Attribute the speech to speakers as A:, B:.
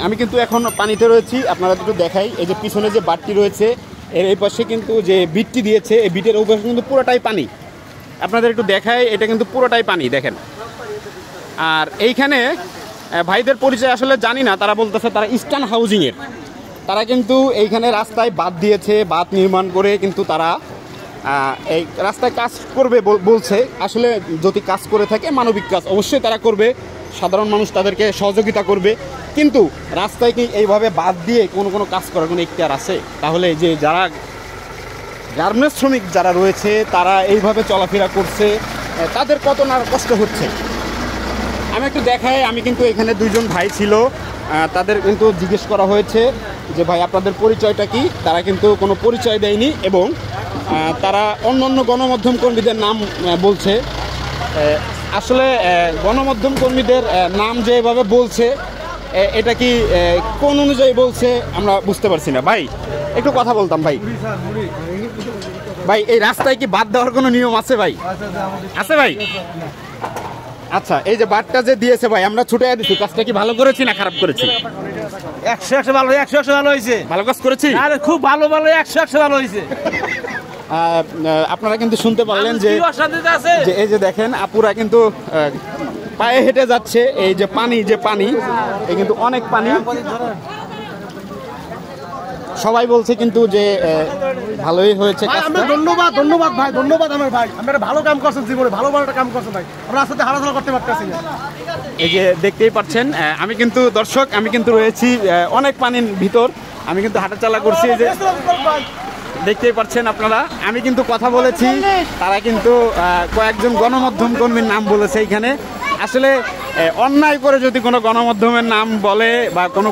A: আমি কিন্তু এখন পানিতে রয়েছি, আপনারা একটু দেখাই। এই যে পিছনে যে বাঁটটি রয়েছে এর এই পাশে কিন্তু যে বিটটি দিয়েছে, এই বিটের ওই পাশে কিন্তু পুরোটাই পানি। আপনাদের একটু দেখাই, এটা কিন্তু পুরোটাই পানি দেখেন। আর এইখানে ভাইদের পরিচয় আসলে জানি না, তারা বলতেছে তারা ইস্টার্ন হাউজিংয়ের। তারা কিন্তু এইখানে রাস্তায় বাঁধ দিয়েছে, বাঁধ নির্মাণ করে কিন্তু তারা এই রাস্তায় কাজ করবে বলছে। আসলে যদি কাজ করে থাকে মানবিক কাজ অবশ্যই তারা করবে, সাধারণ মানুষ তাদেরকে সহযোগিতা করবে। কিন্তু রাস্তায় কি এইভাবে বাদ দিয়ে কোনো কাজ করার কোনো ইখতিয়ার আছে? তাহলে যে যারা গার্মেন্টস শ্রমিক যারা রয়েছে তারা এইভাবে চলাফেরা করছে, তাদের কত না কষ্ট হচ্ছে। আমি একটু দেখাই, আমি কিন্তু এখানে দুইজন ভাই ছিল, তাদের কিন্তু জিজ্ঞেস করা হয়েছে যে ভাই আপনাদের পরিচয়টা কি। তারা কিন্তু কোনো পরিচয় দেয়নি এবং তারা অন্য অন্য গণমাধ্যম কর্মীদের নাম বলছে। আসলে গণমাধ্যম কর্মীদের নাম যেভাবে বলছে এটা কি কোন অনুযায়ী বলছে আমরা বুঝতে পারছি না। ভাই একটু কথা বলতাম ভাই। ভাই এই রাস্তায় কি বাদ দেওয়ার কোনো নিয়ম আছে ভাই? আছে ভাই? আচ্ছা, এই যে বাদটা যে দিয়েছে ভাই আমরা ছুটে দিচ্ছি, কাজটা কি ভালো করেছি না খারাপ করেছি?
B: 100 ভালো, 100 ভালো হয়েছে।
A: ভালো কাজ করেছি,
B: আরে খুব ভালো 100 ভালো হয়েছে।
A: আপনারা কিন্তু শুনতে পারলেন যে এই যে দেখেন আপুরা কিন্তু পায়ে হেঁটে যাচ্ছে। এই যে পানি এই কিন্তু অনেক পানি। সবাই বলছে কিন্তু যে ভালোই হয়েছে কাজটা।
B: ধন্যবাদ ভাই, ধন্যবাদ আমার ভাই। আপনারা ভালো কাম করছেন, জীবনে ভালো একটা কাম করছেন ভাই। আমরা রাস্তাতে হাঁটাচলা করতে পারতেছি না।
A: এই যে দেখতেই পাচ্ছেন, আমি কিন্তু দর্শক আমি কিন্তু রয়েছি অনেক পানির ভিতর, আমি কিন্তু হাঁটাচলা করছি। এই যে দেখতেই পাচ্ছেন আপনারা, আমি কিন্তু কথা বলেছি, তারা কিন্তু কয়েকজন গণমাধ্যম কর্মীর নাম বলেছে এইখানে। আসলে অন্যায় করে যদি কোনো গণমাধ্যমের নাম বলে বা কোনো